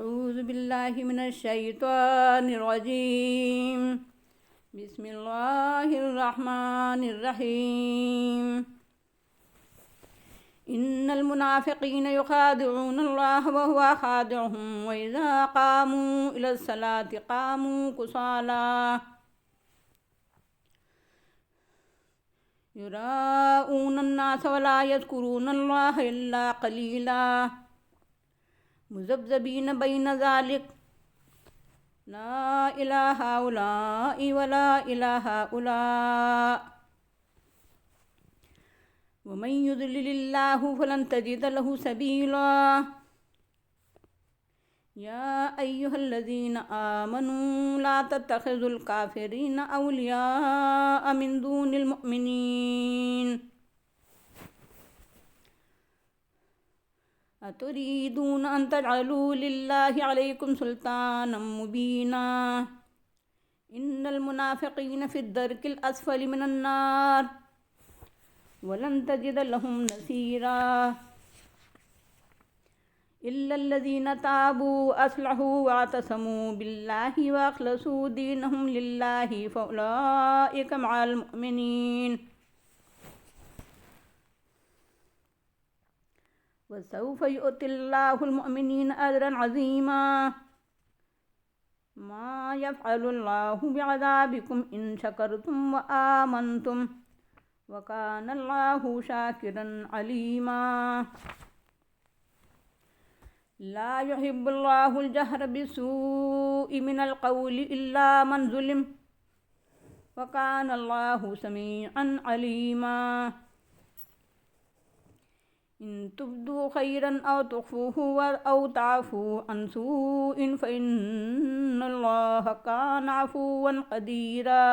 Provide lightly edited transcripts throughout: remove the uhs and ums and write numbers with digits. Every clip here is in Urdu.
أعوذ بالله من الشيطان الرجيم. بسم الله الرحمن الرحيم. إن المنافقين يخادعون الله وهو خادعهم وإذا قاموا إلى الصلاة قاموا كسالى يراءون الناس ولا يذكرون الله إلا قليلا مذبذبين بين ذلك لا إله هؤلاء ولا إله هؤلاء ومن يضلل الله فلن تجد له سبيلا. يا أيها الذين آمنوا لا تتخذوا الكافرين أولياء من دون المؤمنين أتريدون أن تجعلوا لله عليكم سلطانا مبينا. إن المنافقين في الدرك الأسفل من النار ولن تجد لهم نصيرا إلا الذين تابوا وأصلحوا واعتصموا بالله وأخلصوا دينهم لله فأولئك مع المؤمنين وسوف يؤتي الله المؤمنين أجرا عظيما. ما يفعل الله بعذابكم إن شكرتم وآمنتم وكان الله شاكرا عليما. لا يحب الله الجهر بالسوء من القول إلا من ظلم وكان الله سميعا عليما. إن تبدوا خيرا أو تخفوه أو تعفوا عن سوء فإن الله كان عفوا قديرا.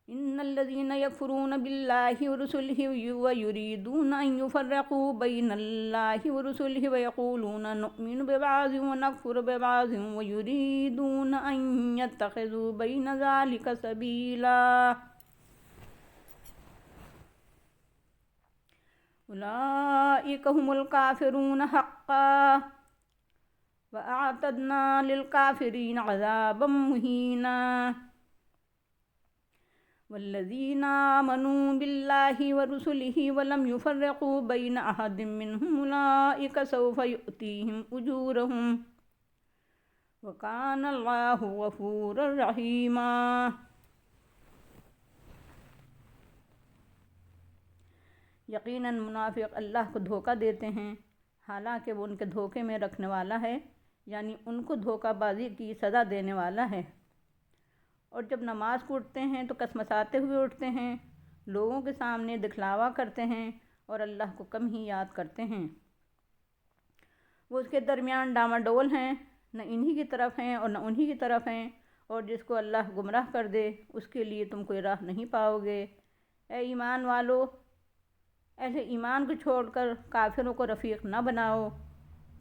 إن الذين يكفرون بالله ورسله ويريدون أن يفرقوا بين الله ورسله ويقولون نؤمن ببعض ونكفر ببعض ويريدون أن يتخذوا بين ذلك سبيلا أولئك هم الكافرون حقا وأعتدنا للكافرين عذابا مهينا. والذين آمنوا بالله ورسله ولم يفرقوا بين أحد منهم أولئك سوف يؤتيهم أجورهم وكان الله غفورا رحيما. یقیناً منافق اللہ کو دھوکہ دیتے ہیں حالانکہ وہ ان کے دھوکے میں رکھنے والا ہے، یعنی ان کو دھوکہ بازی کی سزا دینے والا ہے۔ اور جب نماز کو اٹھتے ہیں تو کسمساتے ہوئے اٹھتے ہیں، لوگوں کے سامنے دکھلاوا کرتے ہیں اور اللہ کو کم ہی یاد کرتے ہیں۔ وہ اس کے درمیان ڈاماڈول ہیں، نہ انہی کی طرف ہیں اور نہ انہی کی طرف ہیں، اور جس کو اللہ گمراہ کر دے اس کے لیے تم کوئی راہ نہیں پاؤ گے۔ اے ایمان والو، اہل ایمان کو چھوڑ کر کافروں کو رفیق نہ بناؤ۔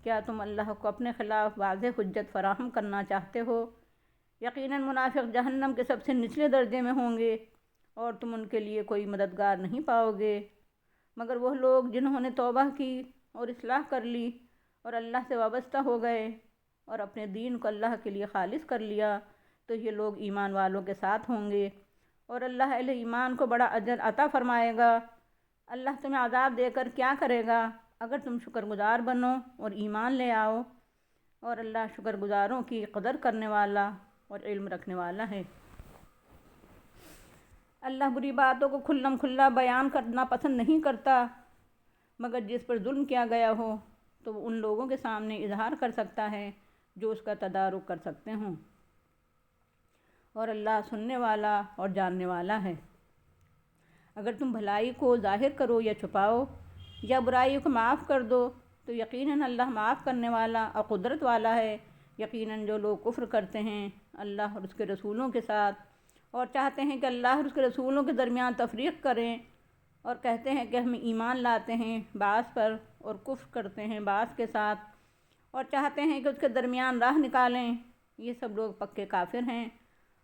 کیا تم اللہ کو اپنے خلاف واضح حجت فراہم کرنا چاہتے ہو؟ یقیناً منافق جہنم کے سب سے نچلے درجے میں ہوں گے اور تم ان کے لیے کوئی مددگار نہیں پاؤ گے، مگر وہ لوگ جنہوں نے توبہ کی اور اصلاح کر لی اور اللہ سے وابستہ ہو گئے اور اپنے دین کو اللہ کے لیے خالص کر لیا تو یہ لوگ ایمان والوں کے ساتھ ہوں گے اور اللہ اہل ایمان کو بڑا اجر عطا فرمائے گا۔ اللہ تمہیں عذاب دے کر کیا کرے گا اگر تم شکر گزار بنو اور ایمان لے آؤ، اور اللہ شکر گزاروں کی قدر کرنے والا اور علم رکھنے والا ہے۔ اللہ بری باتوں کو کھلم کھلا بیان کرنا پسند نہیں کرتا، مگر جس پر ظلم کیا گیا ہو تو وہ ان لوگوں کے سامنے اظہار کر سکتا ہے جو اس کا تدارک کر سکتے ہوں، اور اللہ سننے والا اور جاننے والا ہے۔ اگر تم بھلائی کو ظاہر کرو یا چھپاؤ یا برائی کو معاف کر دو تو یقیناً اللہ معاف کرنے والا اور قدرت والا ہے۔ یقیناً جو لوگ کفر کرتے ہیں اللہ اور اس کے رسولوں کے ساتھ اور چاہتے ہیں کہ اللہ اور اس کے رسولوں کے درمیان تفریق کریں اور کہتے ہیں کہ ہم ایمان لاتے ہیں بعض پر اور کفر کرتے ہیں بعض کے ساتھ اور چاہتے ہیں کہ اس کے درمیان راہ نکالیں، یہ سب لوگ پکے کافر ہیں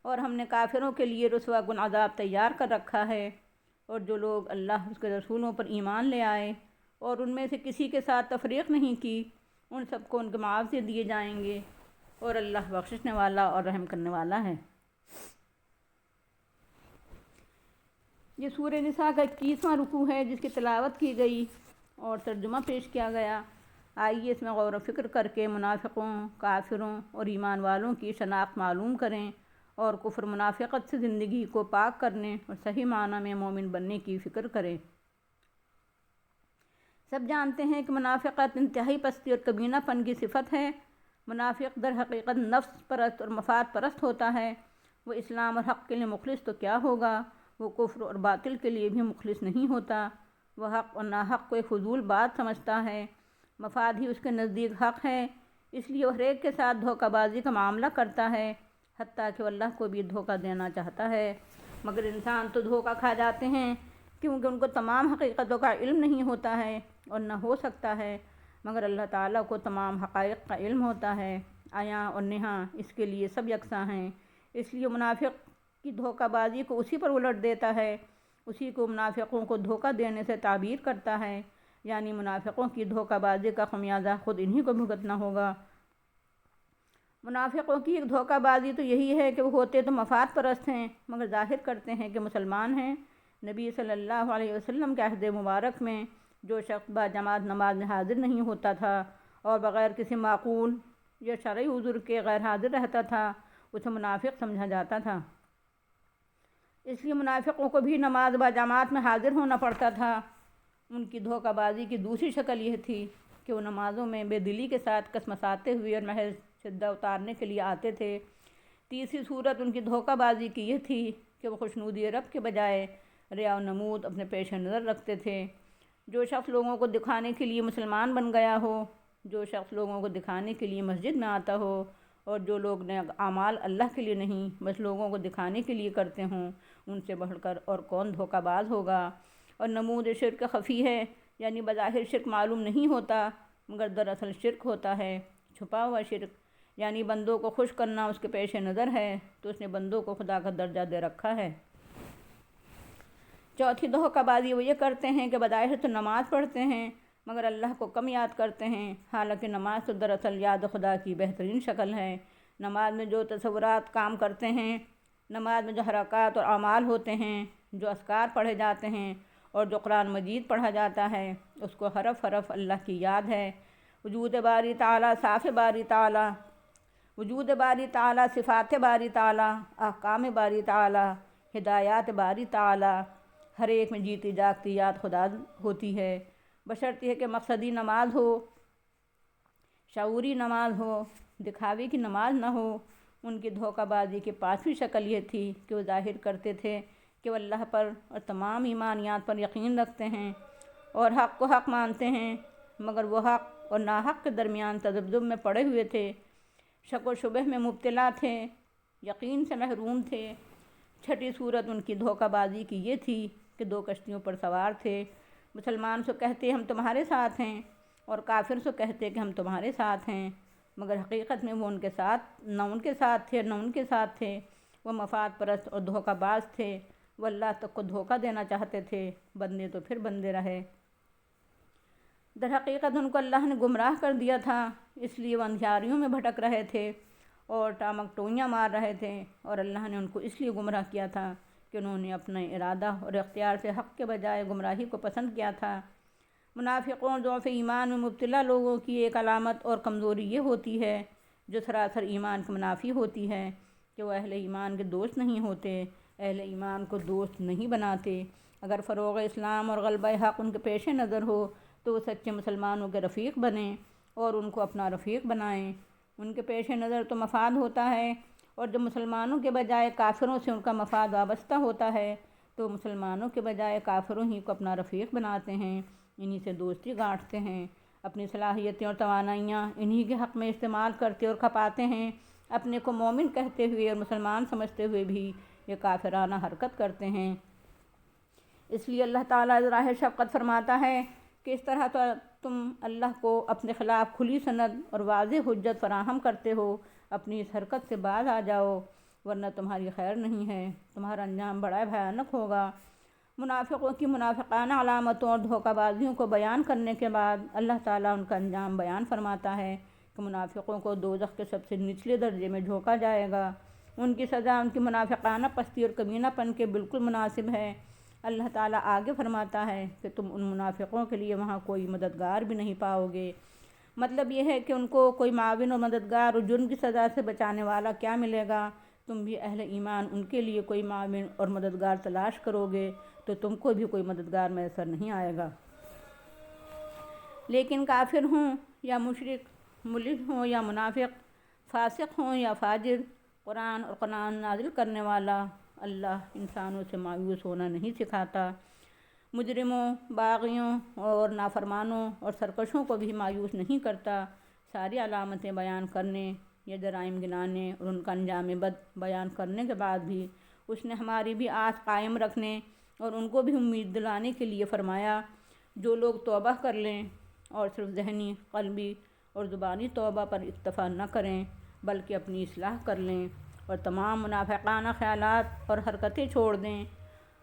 اور ہم نے کافروں کے لیے رسوا کن عذاب تیار کر رکھا ہے۔ اور جو لوگ اللہ اس کے رسولوں پر ایمان لے آئے اور ان میں سے کسی کے ساتھ تفریق نہیں کی ان سب کو ان کے معاوضے دیے جائیں گے، اور اللہ بخشنے والا اور رحم کرنے والا ہے۔ یہ سورہ نساء کا 21واں رکوع ہے جس کی تلاوت کی گئی اور ترجمہ پیش کیا گیا۔ آئیے اس میں غور و فکر کر کے منافقوں، کافروں اور ایمان والوں کی شناخت معلوم کریں اور کفر منافقت سے زندگی کو پاک کرنے اور صحیح معنی میں مومن بننے کی فکر کریں۔ سب جانتے ہیں کہ منافقت انتہائی پستی اور کمینہ پن کی صفت ہے۔ منافق در حقیقت نفس پرست اور مفاد پرست ہوتا ہے۔ وہ اسلام اور حق کے لیے مخلص تو کیا ہوگا، وہ کفر اور باطل کے لیے بھی مخلص نہیں ہوتا۔ وہ حق اور ناحق کو ایک فضول بات سمجھتا ہے۔ مفاد ہی اس کے نزدیک حق ہے، اس لیے وہ ہر ایک کے ساتھ دھوکہ بازی کا معاملہ کرتا ہے، حتیٰ کہ وہ اللہ کو بھی دھوکہ دینا چاہتا ہے۔ مگر انسان تو دھوکہ کھا جاتے ہیں کیونکہ ان کو تمام حقیقتوں کا علم نہیں ہوتا ہے اور نہ ہو سکتا ہے، مگر اللہ تعالیٰ کو تمام حقائق کا علم ہوتا ہے۔ عیاں اور نہاں اس کے لیے سب یکساں ہیں، اس لیے منافق کی دھوکہ بازی کو اسی پر الٹ دیتا ہے، اسی کو منافقوں کو دھوکہ دینے سے تعبیر کرتا ہے، یعنی منافقوں کی دھوکہ بازی کا خمیازہ خود انہی کو بھگتنا ہوگا۔ منافقوں کی ایک دھوکہ بازی تو یہی ہے کہ وہ ہوتے تو مفاد پرست ہیں مگر ظاہر کرتے ہیں کہ مسلمان ہیں۔ نبی صلی اللہ علیہ وسلم کے عہد مبارک میں جو شخص باجماعت نماز میں حاضر نہیں ہوتا تھا اور بغیر کسی معقول یا شرعی عذر کے غیر حاضر رہتا تھا، اسے منافق سمجھا جاتا تھا۔ اس لیے منافقوں کو بھی نماز باجماعت میں حاضر ہونا پڑتا تھا۔ ان کی دھوکہ بازی کی دوسری شکل یہ تھی کہ وہ نمازوں میں بے دلی کے ساتھ کسمساتے ہوئے اور محض شدہ اتارنے کے لیے آتے تھے۔ تیسری صورت ان کی دھوکہ بازی کی یہ تھی کہ وہ خوشنودی رب کے بجائے ریا و نمود اپنے پیش نظر رکھتے تھے۔ جو شخص لوگوں کو دکھانے کے لیے مسلمان بن گیا ہو، جو شخص لوگوں کو دکھانے کے لیے مسجد میں آتا ہو، اور جو لوگ نے اعمال اللہ کے لیے نہیں بس لوگوں کو دکھانے کے لیے کرتے ہوں، ان سے بڑھ کر اور کون دھوکہ باز ہوگا۔ اور نمود شرک خفی ہے، یعنی بظاہر شرک معلوم نہیں ہوتا مگر دراصل شرک ہوتا ہے۔ چھپا ہوا شرک یعنی بندوں کو خوش کرنا اس کے پیش نظر ہے تو اس نے بندوں کو خدا کا درجہ دے رکھا ہے۔ چوتھی دھوکہ بازی وہ یہ کرتے ہیں کہ بظاہر تو نماز پڑھتے ہیں مگر اللہ کو کم یاد کرتے ہیں، حالانکہ نماز تو دراصل یاد خدا کی بہترین شکل ہے۔ نماز میں جو تصورات کام کرتے ہیں، نماز میں جو حرکات اور اعمال ہوتے ہیں، جو اذکار پڑھے جاتے ہیں اور جو قرآن مجید پڑھا جاتا ہے، اس کو حرف حرف اللہ کی یاد ہے۔ وجود باری تعالیٰ، صاف باری تعالیٰ، وجود باری تعالیٰ، صفات باری تعالیٰ، احکام باری تعالیٰ، ہدایات باری تعالیٰ، ہر ایک میں جیتی جاگتی یاد خدا ہوتی ہے، بشرط یہ کہ مقصدی نماز ہو، شعوری نماز ہو، دکھاوے کی نماز نہ ہو۔ ان کی دھوکہ بازی کی پانچویں شکل یہ تھی کہ وہ ظاہر کرتے تھے کہ وہ اللہ پر اور تمام ایمانیات پر یقین رکھتے ہیں اور حق کو حق مانتے ہیں، مگر وہ حق اور ناحق کے درمیان تذبذب میں پڑے ہوئے تھے، شک و شبہ میں مبتلا تھے، یقین سے محروم تھے۔ چھٹی صورت ان کی دھوکہ بازی کی یہ تھی کہ دو کشتیوں پر سوار تھے، مسلمان سو کہتے ہم تمہارے ساتھ ہیں اور کافر سو کہتے کہ ہم تمہارے ساتھ ہیں، مگر حقیقت میں وہ ان کے ساتھ نہ ان کے ساتھ تھے نہ ان کے ساتھ تھے۔ وہ مفاد پرست اور دھوکہ باز تھے، وہ اللہ تک کو دھوکہ دینا چاہتے تھے، بندے تو پھر بندے رہے۔ در حقیقت ان کو اللہ نے گمراہ کر دیا تھا، اس لیے وہ اندھیاریوں میں بھٹک رہے تھے اور ٹامک ٹوئیاں مار رہے تھے، اور اللہ نے ان کو اس لیے گمراہ کیا تھا کہ انہوں نے اپنے ارادہ اور اختیار سے حق کے بجائے گمراہی کو پسند کیا تھا۔ منافقوں ضعف ایمان میں مبتلا لوگوں کی ایک علامت اور کمزوری یہ ہوتی ہے جو سراسر ایمان کے منافی ہوتی ہے کہ وہ اہل ایمان کے دوست نہیں ہوتے، اہل ایمان کو دوست نہیں بناتے۔ اگر فروغ اسلام اور غلبہ حق ان کے پیش نظر ہو تو وہ سچے مسلمانوں کے رفیق بنیں اور ان کو اپنا رفیق بنائیں۔ ان کے پیش نظر تو مفاد ہوتا ہے، اور جب مسلمانوں کے بجائے کافروں سے ان کا مفاد وابستہ ہوتا ہے تو مسلمانوں کے بجائے کافروں ہی کو اپنا رفیق بناتے ہیں، انہی سے دوستی گانٹھتے ہیں، اپنی صلاحیتیں اور توانائیاں انہی کے حق میں استعمال کرتے اور کھپاتے ہیں، اپنے کو مومن کہتے ہوئے اور مسلمان سمجھتے ہوئے بھی یہ کافرانہ حرکت کرتے ہیں۔ اس لیے اللہ تعالیٰ ذراہ شفقت فرماتا ہے کہ اس طرح تو تم اللہ کو اپنے خلاف کھلی سند اور واضح حجت فراہم کرتے ہو، اپنی اس حرکت سے باز آ جاؤ ورنہ تمہاری خیر نہیں ہے، تمہارا انجام بڑا بھیانک ہوگا۔ منافقوں کی منافقانہ علامتوں اور دھوکہ بازیوں کو بیان کرنے کے بعد اللہ تعالیٰ ان کا انجام بیان فرماتا ہے کہ منافقوں کو دوزخ کے سب سے نچلے درجے میں جھونکا جائے گا۔ ان کی سزا ان کی منافقانہ پستی اور کمینہ پن کے بالکل مناسب ہے۔ اللہ تعالیٰ آگے فرماتا ہے کہ تم ان منافقوں کے لیے وہاں کوئی مددگار بھی نہیں پاؤ گے۔ مطلب یہ ہے کہ ان کو کوئی معاون اور مددگار اور جرم کی سزا سے بچانے والا کیا ملے گا؟ تم بھی اہل ایمان ان کے لیے کوئی معاون اور مددگار تلاش کرو گے تو تم کو بھی کوئی مددگار میسر نہیں آئے گا۔ لیکن کافر ہوں یا مشرک، ملحد ہوں یا منافق، فاسق ہوں یا فاجر، قرآن اور قرآن نازل کرنے والا اللہ انسانوں سے مایوس ہونا نہیں سکھاتا۔ مجرموں، باغیوں اور نافرمانوں اور سرکشوں کو بھی مایوس نہیں کرتا۔ ساری علامتیں بیان کرنے یا جرائم گنانے اور ان کا انجام بد بیان کرنے کے بعد بھی اس نے ہماری بھی آس قائم رکھنے اور ان کو بھی امید دلانے کے لیے فرمایا، جو لوگ توبہ کر لیں اور صرف ذہنی، قلبی اور زبانی توبہ پر اکتفا نہ کریں بلکہ اپنی اصلاح کر لیں اور تمام منافقانہ خیالات اور حرکتیں چھوڑ دیں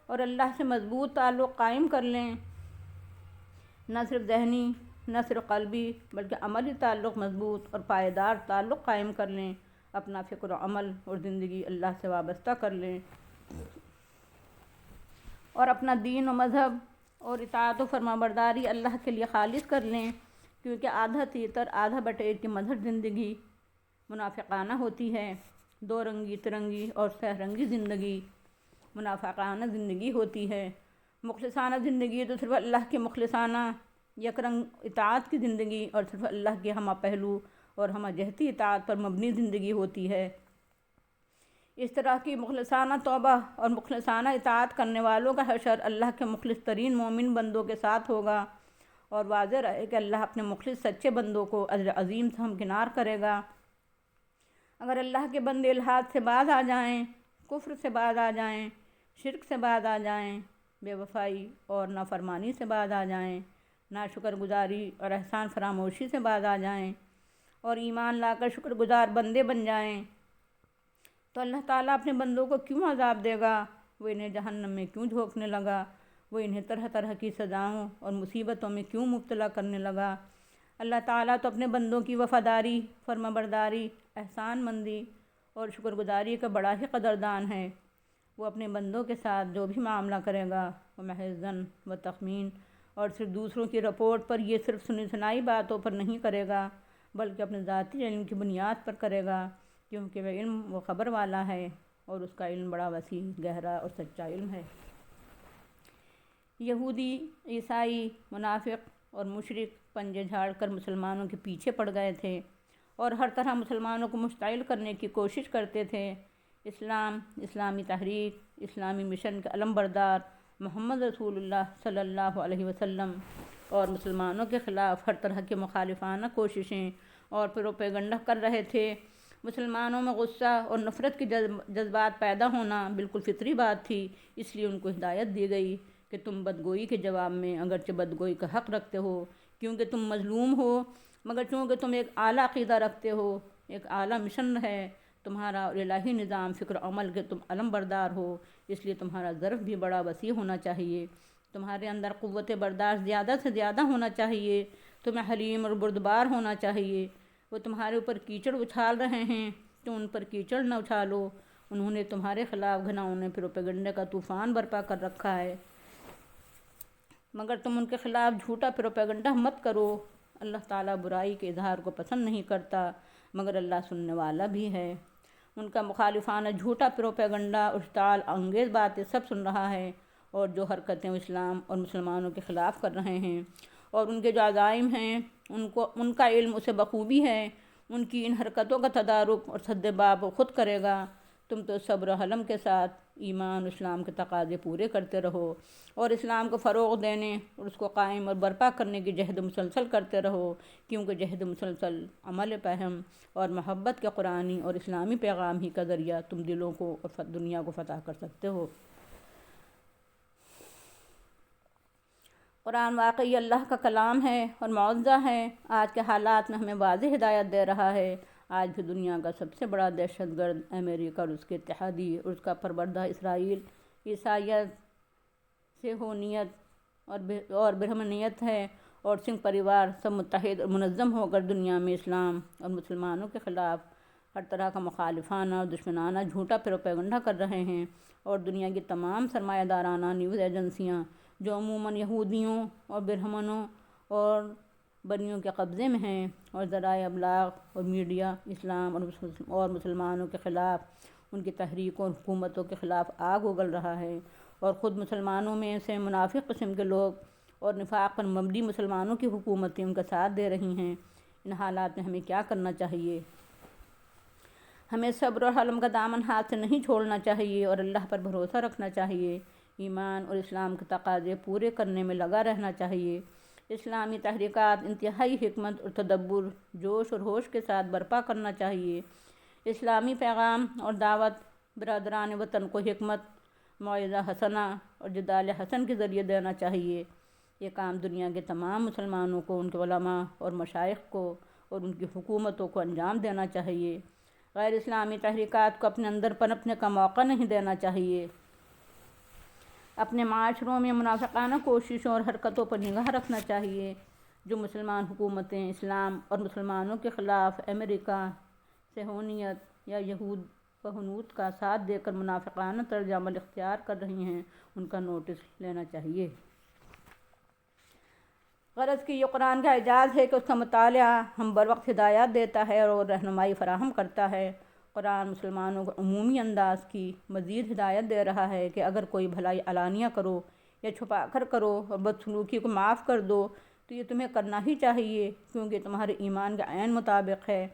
اور اللہ سے مضبوط تعلق قائم کر لیں، نہ صرف ذہنی، نہ صرف قلبی بلکہ عملی تعلق مضبوط اور پائیدار تعلق قائم کر لیں، اپنا فکر و عمل اور زندگی اللہ سے وابستہ کر لیں اور اپنا دین و مذہب اور اطاعت و فرمانبرداری اللہ کے لیے خالص کر لیں، کیونکہ آدھا تیتر آدھا بٹیر کی مظہر زندگی منافقانہ ہوتی ہے۔ دو رنگی، ترنگی اور سہ رنگی زندگی منافقانہ زندگی ہوتی ہے۔ مخلصانہ زندگی تو صرف اللہ کے مخلصانہ یک رنگ اطاعت کی زندگی اور صرف اللہ کے ہمہ پہلو اور ہمہ جہتی اطاعت پر مبنی زندگی ہوتی ہے۔ اس طرح کی مخلصانہ توبہ اور مخلصانہ اطاعت کرنے والوں کا حشر اللہ کے مخلص ترین مومن بندوں کے ساتھ ہوگا، اور واضح رہے کہ اللہ اپنے مخلص سچے بندوں کو اجر عظیم سے ہمکنار کرے گا۔ اگر اللہ کے بندے الحاد سے باز آ جائیں، کفر سے باز آ جائیں، شرک سے باز آ جائیں، بے وفائی اور نافرمانی سے باز آ جائیں، ناشکر گزاری اور احسان فراموشی سے باز آ جائیں اور ایمان لا کر شکر گزار بندے بن جائیں، تو اللہ تعالیٰ اپنے بندوں کو کیوں عذاب دے گا؟ وہ انہیں جہنم میں کیوں جھونکنے لگا؟ وہ انہیں طرح طرح کی سزاؤں اور مصیبتوں میں کیوں مبتلا کرنے لگا؟ اللہ تعالیٰ تو اپنے بندوں کی وفاداری، فرمانبرداری، احسان مندی اور شکر گزاری کا بڑا ہی قدردان ہے۔ وہ اپنے بندوں کے ساتھ جو بھی معاملہ کرے گا وہ محض ظن و تخمین اور صرف دوسروں کی رپورٹ پر، یہ صرف سنی سنائی باتوں پر نہیں کرے گا بلکہ اپنے ذاتی علم کی بنیاد پر کرے گا، کیونکہ وہ علم و خبر والا ہے اور اس کا علم بڑا وسیع، گہرا اور سچا علم ہے۔ یہودی، عیسائی، منافق اور مشرک پنجے جھاڑ کر مسلمانوں کے پیچھے پڑ گئے تھے اور ہر طرح مسلمانوں کو مشتعل کرنے کی کوشش کرتے تھے۔ اسلام، اسلامی تحریک، اسلامی مشن کے علم بردار محمد رسول اللہ صلی اللہ علیہ وسلم اور مسلمانوں کے خلاف ہر طرح کی مخالفانہ کوششیں اور پروپیگنڈا کر رہے تھے۔ مسلمانوں میں غصہ اور نفرت کے جذبات پیدا ہونا بالکل فطری بات تھی، اس لیے ان کو ہدایت دی گئی کہ تم بدگوئی کے جواب میں اگرچہ بدگوئی کا حق رکھتے ہو کیونکہ تم مظلوم ہو، مگر چونکہ تم ایک اعلیٰ عقیدہ رکھتے ہو، ایک اعلیٰ مشن ہے تمہارا اور الہی نظام فکر و عمل کے تم علم بردار ہو، اس لیے تمہارا ظرف بھی بڑا وسیع ہونا چاہیے، تمہارے اندر قوت برداشت زیادہ سے زیادہ ہونا چاہیے، تمہیں حلیم اور بردبار ہونا چاہیے۔ وہ تمہارے اوپر کیچڑ اچھال رہے ہیں، تم ان پر کیچڑ نہ اچھالو۔ انہوں نے تمہارے خلاف گھناؤنے پروپیگنڈے کا طوفان برپا کر رکھا ہے، مگر تم ان کے خلاف جھوٹا پروپیگنڈا مت کرو۔ اللہ تعالیٰ برائی کے اظہار کو پسند نہیں کرتا، مگر اللہ سننے والا بھی ہے۔ ان کا مخالفانہ جھوٹا پروپیگنڈا، اشتعال انگیز باتیں سب سن رہا ہے، اور جو حرکتیں وہ اسلام اور مسلمانوں کے خلاف کر رہے ہیں اور ان کے جو عزائم ہیں ان کا علم اسے بخوبی ہے۔ ان کی ان حرکتوں کا تدارک اور سد باب وہ خود کرے گا۔ تم تو صبر و حلم کے ساتھ ایمان و اسلام کے تقاضے پورے کرتے رہو اور اسلام کو فروغ دینے اور اس کو قائم اور برپا کرنے کی جہد مسلسل کرتے رہو، کیونکہ جہد مسلسل عمل پہم اور محبت کے قرآنی اور اسلامی پیغام ہی کا ذریعہ تم دلوں کو اور دنیا کو فتح کر سکتے ہو۔ قرآن واقعی اللہ کا کلام ہے اور معجزہ ہے۔ آج کے حالات میں ہمیں واضح ہدایت دے رہا ہے۔ آج بھی دنیا کا سب سے بڑا دہشت گرد امریکہ اور اس کے اتحادی اور اس کا پروردہ اسرائیل عیسائیت صہیونیت اور برہمنیت ہے، اور سنگھ پریوار سب متحد اور منظم ہو کر دنیا میں اسلام اور مسلمانوں کے خلاف ہر طرح کا مخالفانہ اور دشمنانہ جھوٹا پروپیگنڈا کر رہے ہیں، اور دنیا کی تمام سرمایہ دارانہ نیوز ایجنسیاں جو عموماً یہودیوں اور برہمنوں اور بنیوں کے قبضے میں ہیں، اور ذرائع ابلاغ اور میڈیا اسلام اور مسلمانوں کے خلاف ان کی تحریکوں اور حکومتوں کے خلاف آگ اگل رہا ہے، اور خود مسلمانوں میں سے منافق قسم کے لوگ اور نفاق پر مبنی مسلمانوں کی حکومتیں ان کا ساتھ دے رہی ہیں۔ ان حالات میں ہمیں کیا کرنا چاہیے؟ ہمیں صبر اور حلم کا دامن ہاتھ سے نہیں چھوڑنا چاہیے، اور اللہ پر بھروسہ رکھنا چاہیے، ایمان اور اسلام کے تقاضے پورے کرنے میں لگا رہنا چاہیے۔ اسلامی تحریکات انتہائی حکمت اور تدبر، جوش اور ہوش کے ساتھ برپا کرنا چاہیے۔ اسلامی پیغام اور دعوت برادران وطن کو حکمت، موعظہ حسنہ اور جدال حسن کے ذریعے دینا چاہیے۔ یہ کام دنیا کے تمام مسلمانوں کو، ان کے علماء اور مشائخ کو اور ان کی حکومتوں کو انجام دینا چاہیے۔ غیر اسلامی تحریکات کو اپنے اندر پنپنے کا موقع نہیں دینا چاہیے۔ اپنے معاشروں میں منافقانہ کوششوں اور حرکتوں پر نگاہ رکھنا چاہیے، جو مسلمان حکومتیں اسلام اور مسلمانوں کے خلاف امریکہ، صہیونیت یا یہود و ہنود کا ساتھ دے کر منافقانہ طرز عمل اختیار کر رہی ہیں، ان کا نوٹس لینا چاہیے۔ غرض کہ یہ قرآن کا اعجاز ہے کہ اس کا مطالعہ ہم بروقت ہدایات دیتا ہے اور رہنمائی فراہم کرتا ہے۔ قرآن مسلمانوں کو عمومی انداز کی مزید ہدایت دے رہا ہے کہ اگر کوئی بھلائی علانیہ کرو یا چھپا کر کرو اور بدسلوکی کو معاف کر دو تو یہ تمہیں کرنا ہی چاہیے، کیونکہ تمہارے ایمان کے عین مطابق ہے،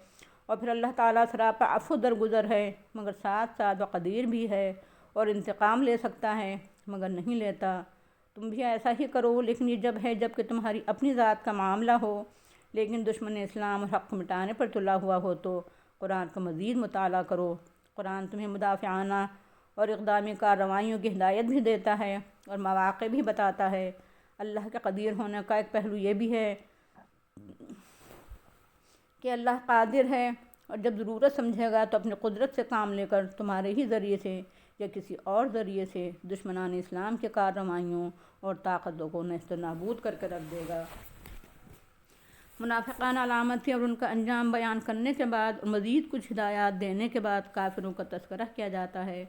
اور پھر اللہ تعالیٰ سراپا عفو درگزر ہے، مگر ساتھ ساتھ وہ قدیر بھی ہے اور انتقام لے سکتا ہے مگر نہیں لیتا۔ تم بھی ایسا ہی کرو، لیکن یہ جب ہے جب کہ تمہاری اپنی ذات کا معاملہ ہو، لیکن دشمن اسلام اور حق مٹانے پر تلا ہوا ہو تو قرآن کا مزید مطالعہ کرو۔ قرآن تمہیں مدافعانہ اور اقدامی کارروائیوں کی ہدایت بھی دیتا ہے اور مواقع بھی بتاتا ہے۔ اللہ کے قدیر ہونے کا ایک پہلو یہ بھی ہے کہ اللہ قادر ہے، اور جب ضرورت سمجھے گا تو اپنی قدرت سے کام لے کر تمہارے ہی ذریعے سے یا کسی اور ذریعے سے دشمنان اسلام کے کارروائیوں اور طاقتوں کو نیست و نابود کر کے رکھ دے گا۔ منافقانہ علامتیں اور ان کا انجام بیان کرنے کے بعد اور مزید کچھ ہدایات دینے کے بعد کافروں کا تذکرہ کیا جاتا ہے۔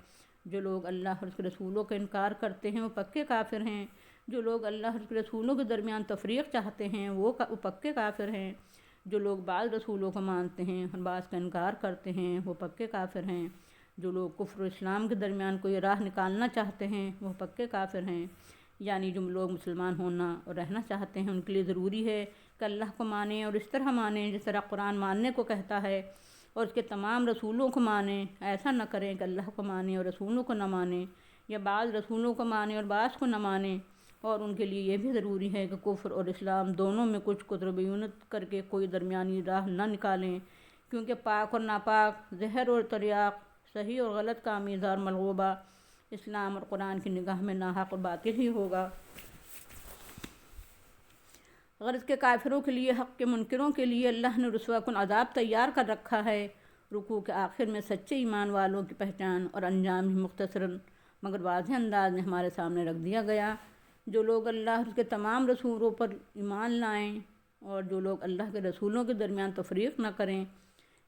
جو لوگ اللہ اور اس کے رسولوں کا انکار کرتے ہیں وہ پکے کافر ہیں۔ جو لوگ اللہ اور اس کے رسولوں کے درمیان تفریق چاہتے ہیں وہ پکے کافر ہیں۔ جو لوگ بعض رسولوں کو مانتے ہیں اور بعض کا انکار کرتے ہیں وہ پکے کافر ہیں۔ جو لوگ کفر و اسلام کے درمیان کوئی راہ نکالنا چاہتے ہیں وہ پکے کافر ہیں۔ یعنی جو لوگ مسلمان ہونا اور رہنا چاہتے ہیں ان کے لیے ضروری ہے کہ اللہ کو مانیں اور اس طرح مانیں جس طرح قرآن ماننے کو کہتا ہے، اور اس کے تمام رسولوں کو مانیں۔ ایسا نہ کریں کہ اللہ کو مانیں اور رسولوں کو نہ مانیں، یا بعض رسولوں کو مانیں اور بعض کو نہ مانیں۔ اور ان کے لیے یہ بھی ضروری ہے کہ کفر اور اسلام دونوں میں کچھ قطربیونت کر کے کوئی درمیانی راہ نہ نکالیں، کیونکہ پاک اور ناپاک، زہر اور تریاق، صحیح اور غلط کا آمیزہ اور ملغوبہ اسلام اور قرآن کی نگاہ میں ناحق اور باطل ہی ہوگا۔ غرض کے کافروں کے لیے، حق کے منکروں کے لیے اللہ نے رسوا کن عذاب تیار کر رکھا ہے۔ رکوع کے آخر میں سچے ایمان والوں کی پہچان اور انجام ہی مختصراً مگر واضح انداز میں ہمارے سامنے رکھ دیا گیا۔ جو لوگ اللہ اور اس کے تمام رسولوں پر ایمان لائیں اور جو لوگ اللہ کے رسولوں کے درمیان تفریق نہ کریں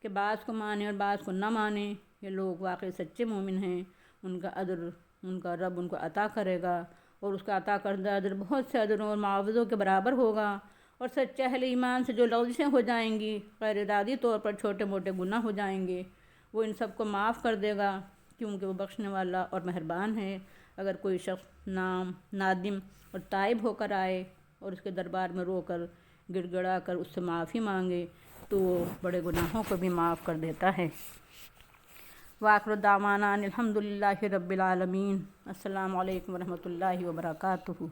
کہ بعض کو مانیں اور بعض کو نہ مانیں، یہ لوگ واقعی سچے مومن ہیں۔ ان کا اجر ان کا رب ان کو عطا کرے گا، اور اس کا عطا کردہ اجر بہت سے اجروں اور معاوضوں کے برابر ہوگا۔ اور سچے اہل ایمان سے جو لغزشیں ہو جائیں گی، غیر ارادی طور پر چھوٹے موٹے گناہ ہو جائیں گے، وہ ان سب کو معاف کر دے گا، کیونکہ وہ بخشنے والا اور مہربان ہے۔ اگر کوئی شخص نادم اور تائب ہو کر آئے اور اس کے دربار میں رو کر گڑ گڑا کر اس سے معافی مانگے تو وہ بڑے گناہوں کو بھی معاف کر دیتا ہے۔ وآخر دعوانا الحمد للہ رب العالمین۔ السلام علیکم ورحمۃ اللہ وبرکاتہ۔